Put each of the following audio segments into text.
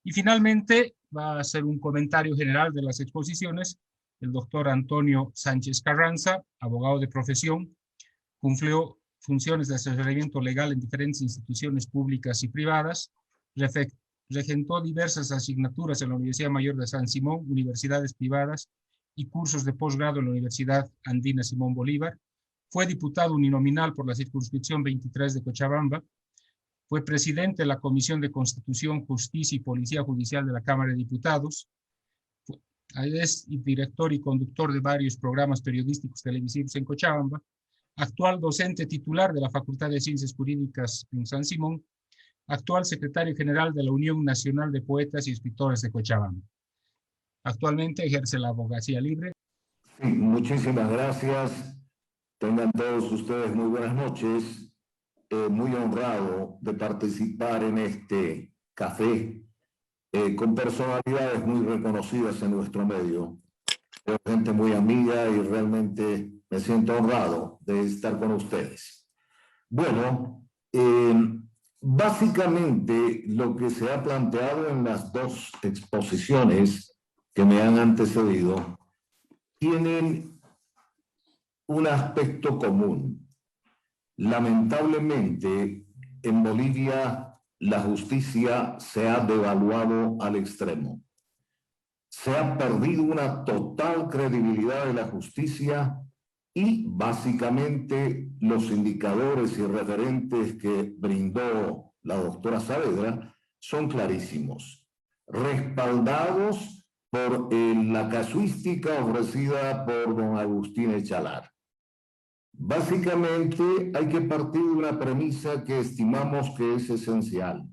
Y finalmente va a hacer un comentario general de las exposiciones el doctor Antonio Sánchez Carranza, abogado de profesión, cumplió funciones de asesoramiento legal en diferentes instituciones públicas y privadas, regentó diversas asignaturas en la Universidad Mayor de San Simón, universidades privadas y cursos de posgrado en la Universidad Andina Simón Bolívar, fue diputado uninominal por la circunscripción 23 de Cochabamba, fue presidente de la Comisión de Constitución, Justicia y Policía Judicial de la Cámara de Diputados, es director y conductor de varios programas periodísticos televisivos en Cochabamba, actual docente titular de la Facultad de Ciencias Jurídicas en San Simón, actual secretario general de la Unión Nacional de Poetas y Escritores de Cochabamba. Actualmente ejerce la abogacía libre. Sí, muchísimas gracias. Tengan todos ustedes muy buenas noches. Muy honrado de participar en este café con personalidades muy reconocidas en nuestro medio. Gente muy amiga y realmente me siento honrado de estar con ustedes. Bueno, básicamente lo que se ha planteado en las dos exposiciones que me han antecedido tienen un aspecto común. Lamentablemente, en Bolivia la justicia se ha devaluado al extremo. Se ha perdido una total credibilidad de la justicia y básicamente los indicadores y referentes que brindó la doctora Saavedra son clarísimos, respaldados por la casuística ofrecida por don Agustín Echalar. Básicamente hay que partir de una premisa que estimamos que es esencial.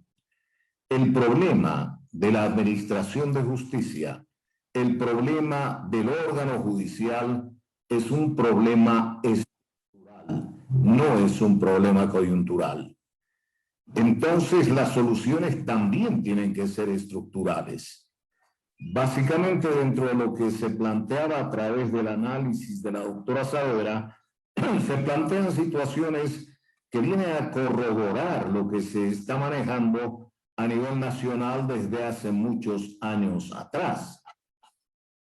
El problema de la administración de justicia, el problema del órgano judicial es un problema estructural, no es un problema coyuntural. Entonces las soluciones también tienen que ser estructurales. Básicamente dentro de lo que se planteaba a través del análisis de la doctora Saavedra, se plantean situaciones que vienen a corroborar lo que se está manejando a nivel nacional desde hace muchos años atrás.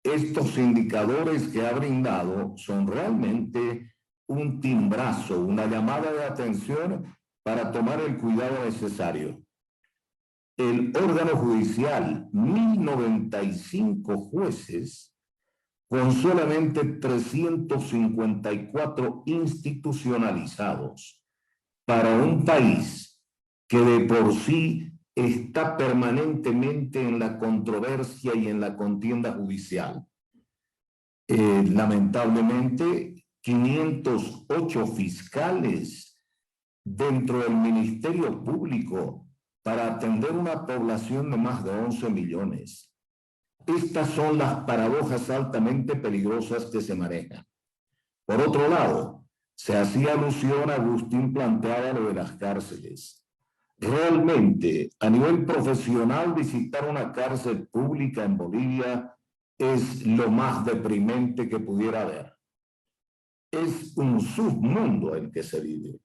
Estos indicadores que ha brindado son realmente un timbrazo, una llamada de atención para tomar el cuidado necesario. El órgano judicial, 1095 jueces, con solamente 354 institucionalizados, para un país que de por sí está permanentemente en la controversia y en la contienda judicial. Lamentablemente, 508 fiscales dentro del Ministerio Público para atender una población de más de 11 millones. Estas son las paradojas altamente peligrosas que se manejan. Por otro lado, se hacía alusión, Agustín planteaba lo de las cárceles. Realmente, a nivel profesional, visitar una cárcel pública en Bolivia es lo más deprimente que pudiera haber. Es un submundo el que se vive.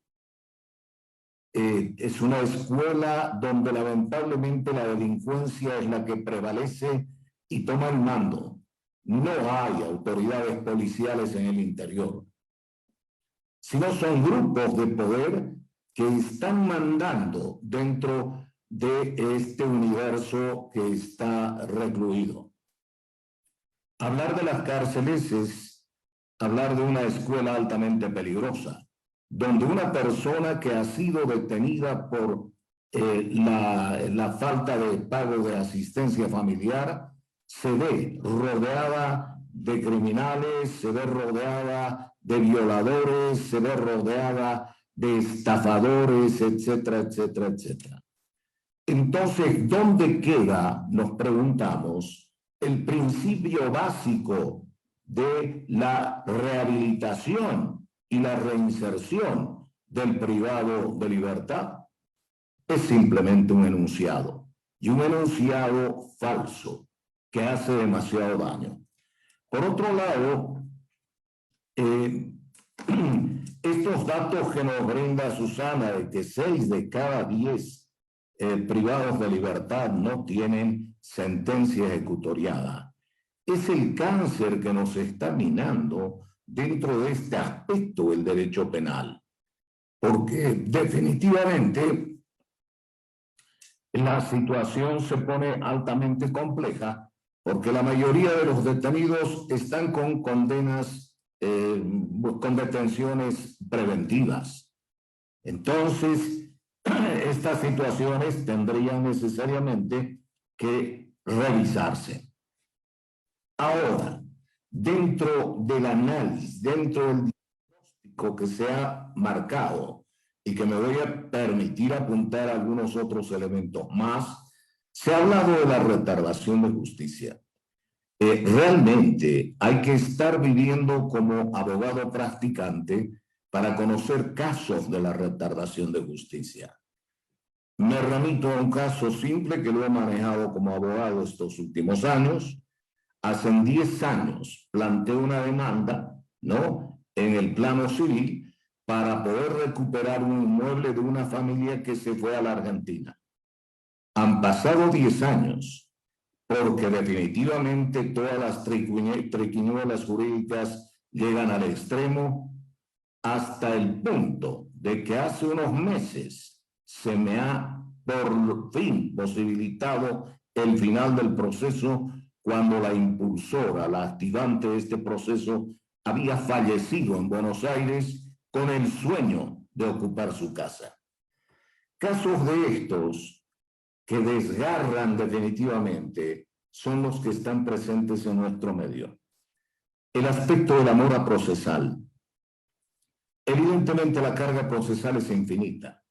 Es una escuela donde lamentablemente la delincuencia es la que prevalece y toma el mando. No hay autoridades policiales en el interior, sino son grupos de poder que están mandando dentro de este universo que está recluido. Hablar de las cárceles es hablar de una escuela altamente peligrosa, donde una persona que ha sido detenida por la falta de pago de asistencia familiar se ve rodeada de criminales, se ve rodeada de violadores, se ve rodeada de estafadores, etcétera, etcétera, etcétera. Entonces, ¿dónde queda, nos preguntamos, el principio básico de la rehabilitación y la reinserción del privado de libertad? Es simplemente un enunciado, y un enunciado falso que hace demasiado daño. Por otro lado, estos datos que nos brinda Susana de que 6 de cada 10 privados de libertad no tienen sentencia ejecutoriada. Es el cáncer que nos está minando dentro de este aspecto del derecho penal, porque definitivamente la situación se pone altamente compleja, porque la mayoría de los detenidos están con condenas, con detenciones preventivas. Entonces, estas situaciones tendrían necesariamente que revisarse. Ahora, dentro del análisis, dentro del diagnóstico que se ha marcado y que me voy a permitir apuntar algunos otros elementos más, se ha hablado de la retardación de justicia. Realmente hay que estar viviendo como abogado practicante para conocer casos de la retardación de justicia. Me remito a un caso simple que lo he manejado como abogado estos últimos años. Hace 10 años planteé una demanda, ¿no?, en el plano civil para poder recuperar un inmueble de una familia que se fue a la Argentina. Han pasado 10 años, porque definitivamente todas las triquiñuelas jurídicas llegan al extremo, hasta el punto de que hace unos meses se me ha por fin posibilitado el final del proceso, cuando la impulsora, la activante de este proceso, había fallecido en Buenos Aires con el sueño de ocupar su casa. Casos de estos que desgarran definitivamente son los que están presentes en nuestro medio. El aspecto de la mora procesal. Evidentemente la carga procesal es infinita.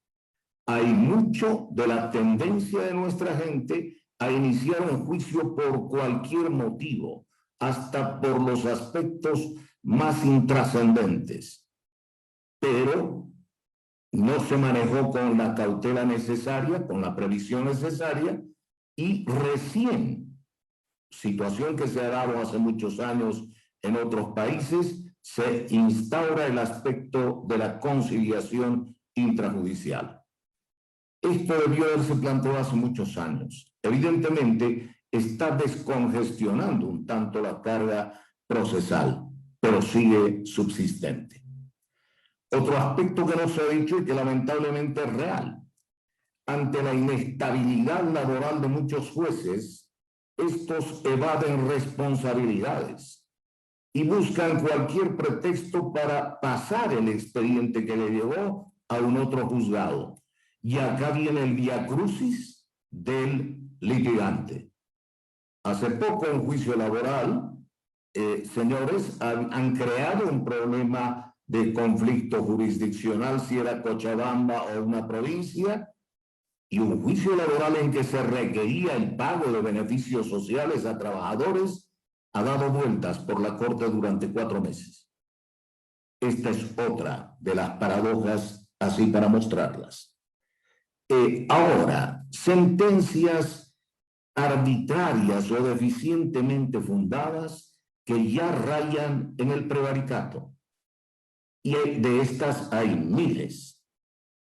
Hay mucho de la tendencia de nuestra gente a iniciar un juicio por cualquier motivo, hasta por los aspectos más intrascendentes. Pero no se manejó con la cautela necesaria, con la previsión necesaria, y recién, situación que se ha dado hace muchos años en otros países, se instaura el aspecto de la conciliación intrajudicial. Esto debió haberse planteado hace muchos años. Evidentemente, está descongestionando un tanto la carga procesal, pero sigue subsistente. Otro aspecto que no se ha dicho y que lamentablemente es real. Ante la inestabilidad laboral de muchos jueces, estos evaden responsabilidades y buscan cualquier pretexto para pasar el expediente que le llevó a un otro juzgado. Y acá viene el viacrucis del litigante. Hace poco en juicio laboral, señores, han creado un problema de conflicto jurisdiccional, si era Cochabamba o una provincia, y un juicio laboral en que se requería el pago de beneficios sociales a trabajadores ha dado vueltas por la Corte durante 4 meses. Esta es otra de las paradojas, así para mostrarlas. Ahora, sentencias arbitrarias o deficientemente fundadas que ya rayan en el prevaricato. Y de estas hay miles.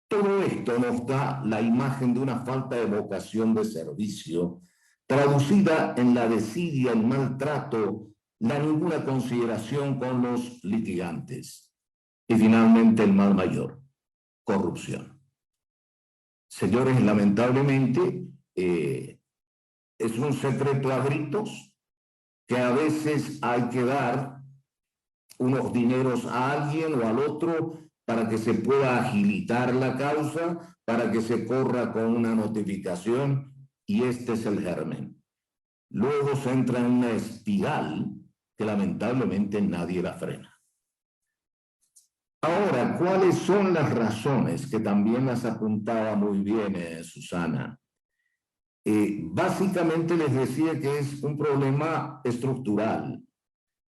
Todo esto nos da la imagen de una falta de vocación de servicio, traducida en la desidia, el maltrato, la ninguna consideración con los litigantes. Y finalmente el mal mayor, corrupción. Señores, lamentablemente es un secreto a gritos que a veces hay que dar unos dineros a alguien o al otro para que se pueda agilitar la causa, para que se corra con una notificación, y este es el germen. Luego se entra en una espiral que lamentablemente nadie la frena. Ahora, ¿cuáles son las razones? Que también las apuntaba muy bien Susana. Básicamente les decía que es un problema estructural,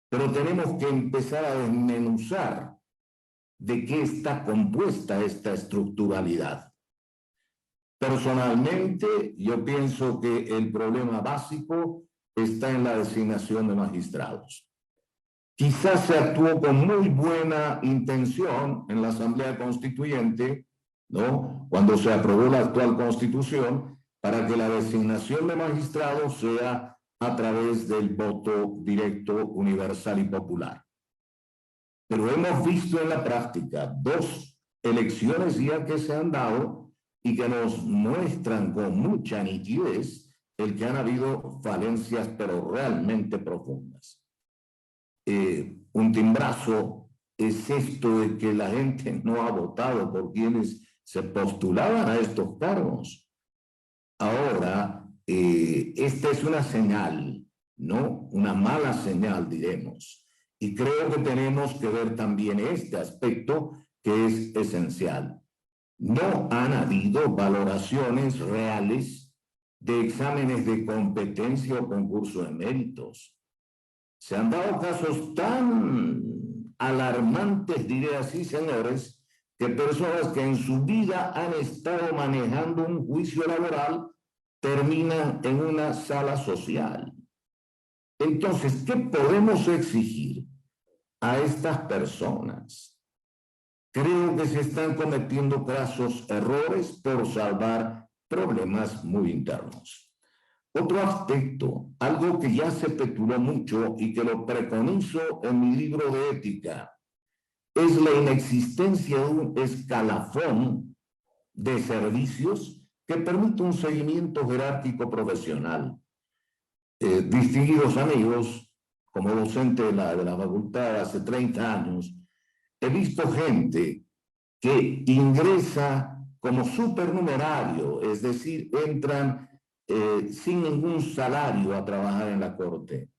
pero tenemos que empezar a desmenuzar de qué está compuesta esta estructuralidad. Personalmente, yo pienso que el problema básico está en la designación de magistrados. Quizás se actuó con muy buena intención en la Asamblea Constituyente ¿no? Cuando se aprobó la actual Constitución para que la designación de magistrados sea a través del voto directo, universal y popular. Pero hemos visto en la práctica 2 elecciones ya que se han dado y que nos muestran con mucha nitidez el que han habido falencias, pero realmente profundas. Un timbrazo es esto de que la gente no ha votado por quienes se postulaban a estos cargos. Ahora, esta es una señal, ¿no? Una mala señal, diremos. Y creo que tenemos que ver también este aspecto que es esencial. No han habido valoraciones reales de exámenes de competencia o concurso de méritos. Se han dado casos tan alarmantes, diré así, señores, que personas que en su vida han estado manejando un juicio laboral terminan en una sala social. Entonces, ¿qué podemos exigir a estas personas? Creo que se están cometiendo grasos errores por salvar problemas muy internos. Otro aspecto, algo que ya se especuló mucho y que lo preconizo en mi libro de ética, es la inexistencia de un escalafón de servicios que permite un seguimiento jerárquico profesional. Distinguidos amigos, como docente de la facultad hace 30 años, he visto gente que ingresa como supernumerario, es decir, entran sin ningún salario a trabajar en la corte.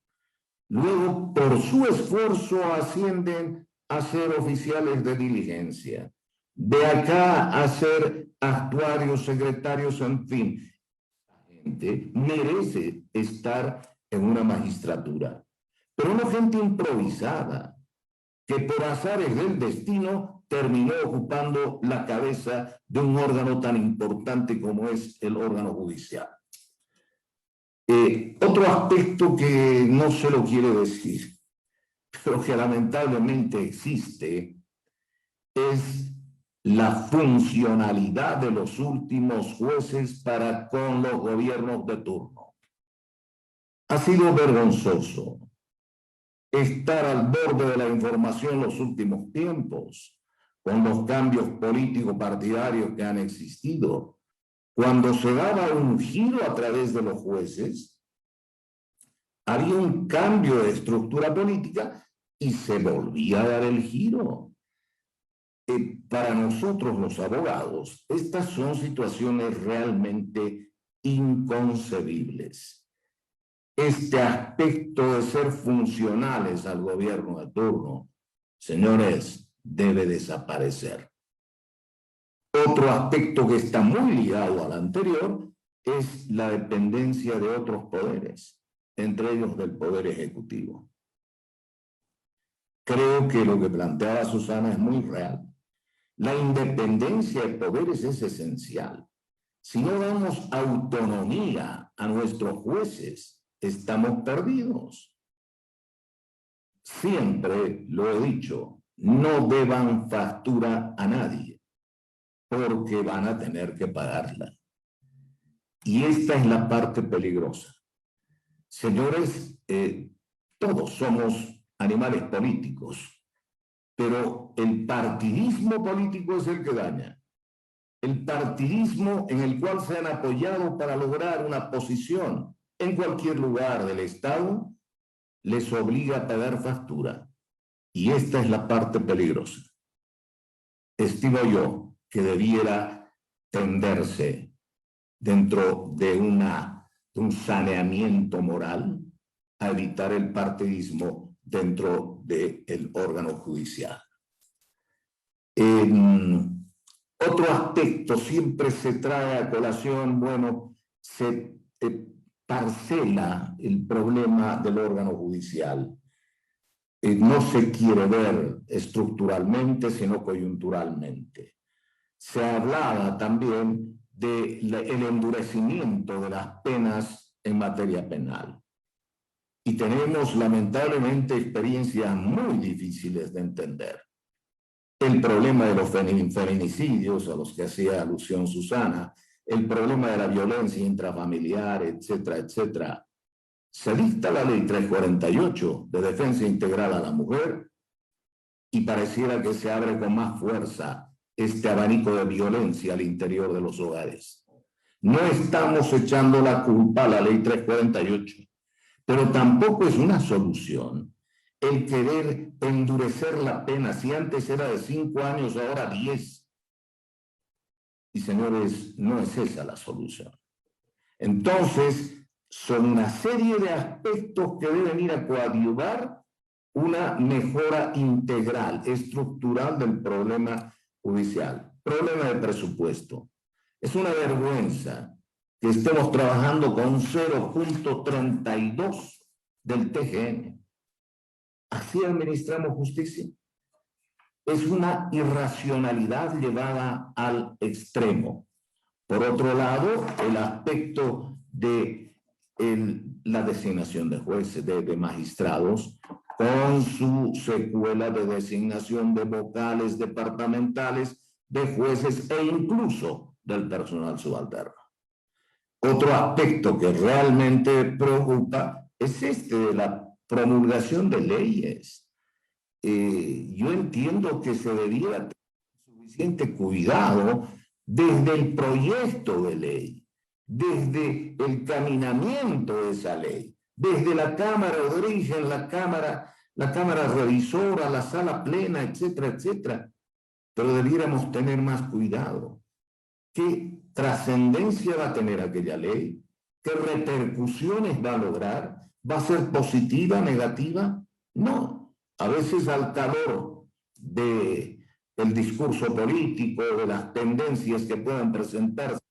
Luego, por su esfuerzo, ascienden a ser oficiales de diligencia. De acá a ser actuarios, secretarios, en fin. La gente merece estar en una magistratura, pero no gente improvisada, que por azares del destino terminó ocupando la cabeza de un órgano tan importante como es el órgano judicial. Otro aspecto que no se lo quiere decir, pero que lamentablemente existe, es la funcionalidad de los últimos jueces para con los gobiernos de turno. Ha sido vergonzoso estar al borde de la información en los últimos tiempos, con los cambios político-partidarios que han existido. Cuando se daba un giro a través de los jueces, había un cambio de estructura política y se volvía a dar el giro. Para nosotros los abogados, estas son situaciones realmente inconcebibles. Este aspecto de ser funcionales al gobierno de turno, señores, debe desaparecer. Otro aspecto que está muy ligado al anterior es la dependencia de otros poderes, entre ellos del Poder Ejecutivo. Creo que lo que planteaba Susana es muy real. La independencia de poderes es esencial. Si no damos autonomía a nuestros jueces, estamos perdidos. Siempre lo he dicho, no deban factura a nadie, porque van a tener que pagarla. Y esta es la parte peligrosa. Señores, todos somos animales políticos, pero el partidismo político es el que daña. El partidismo en el cual se han apoyado para lograr una posición en cualquier lugar del Estado, les obliga a pagar factura. Y esta es la parte peligrosa. Estimo yo que debiera tenderse dentro de un saneamiento moral a evitar el partidismo dentro del órgano judicial. Otro aspecto siempre se trae a colación, bueno, se parcela el problema del órgano judicial. No se quiere ver estructuralmente, sino coyunturalmente. Se hablaba también del endurecimiento de las penas en materia penal. Y tenemos lamentablemente experiencias muy difíciles de entender. el problema de los feminicidios a los que hacía alusión Susana, el problema de la violencia intrafamiliar, etcétera, etcétera. Se dicta la ley 348 de defensa integral a la mujer y pareciera que se abre con más fuerza este abanico de violencia al interior de los hogares. No estamos echando la culpa a la ley 348, pero tampoco es una solución el querer endurecer la pena. Si antes era de 5 años, ahora 10. Y señores, no es esa la solución. Entonces, son una serie de aspectos que deben ir a coadyuvar una mejora integral, estructural del problema judicial. Problema de presupuesto. Es una vergüenza que estemos trabajando con 0.32 del TGN. ¿Así administramos justicia? Es una irracionalidad llevada al extremo. Por otro lado, el aspecto de la designación de jueces, de magistrados, con su secuela de designación de vocales departamentales, de jueces e incluso del personal subalterno. Otro aspecto que realmente preocupa es de la promulgación de leyes. Yo entiendo que se debiera tener suficiente cuidado desde el proyecto de ley, desde el caminamiento de esa ley, desde la Cámara de Origen, la Cámara Revisora, la Sala Plena, etcétera, etcétera. Pero debiéramos tener más cuidado. ¿Qué trascendencia va a tener aquella ley? ¿Qué repercusiones va a lograr? ¿Va a ser positiva, negativa? No. A veces al calor del discurso político, de las tendencias que puedan presentarse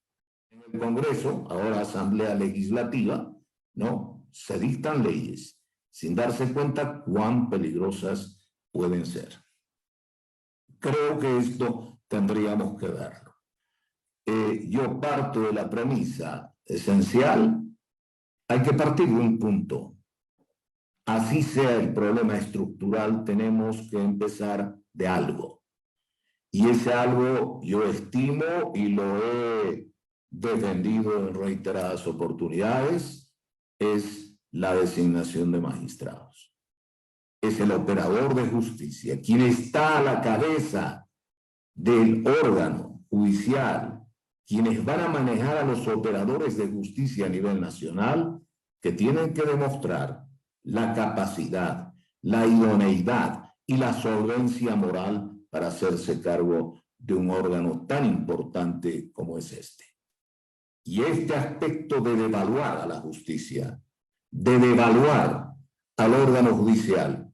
en el Congreso, ahora Asamblea Legislativa, ¿no? Se dictan leyes sin darse cuenta cuán peligrosas pueden ser. Creo que esto tendríamos que verlo. Yo parto de la premisa esencial, hay que partir de un punto. Así sea el problema estructural, tenemos que empezar de algo. Y ese algo yo estimo y lo he defendido en reiteradas oportunidades, es la designación de magistrados. Es el operador de justicia, quien está a la cabeza del órgano judicial, quienes van a manejar a los operadores de justicia a nivel nacional, que tienen que demostrar la capacidad, la idoneidad y la solvencia moral para hacerse cargo de un órgano tan importante como es este. Y este aspecto de devaluar a la justicia, de devaluar al órgano judicial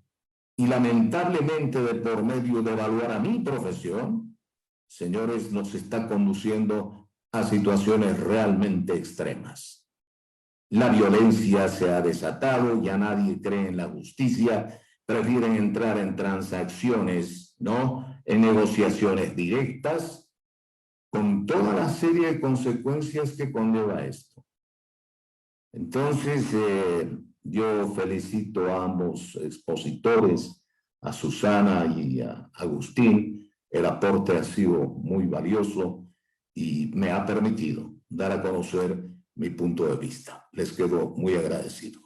y lamentablemente de por medio de devaluar a mi profesión, señores, nos está conduciendo a situaciones realmente extremas. La violencia se ha desatado, ya nadie cree en la justicia, prefieren entrar en transacciones, ¿no? En negociaciones directas, con toda la serie de consecuencias que conlleva esto. Entonces, yo felicito a ambos expositores, a Susana y a Agustín. El aporte ha sido muy valioso y me ha permitido dar a conocer mi punto de vista. Les quedo muy agradecido.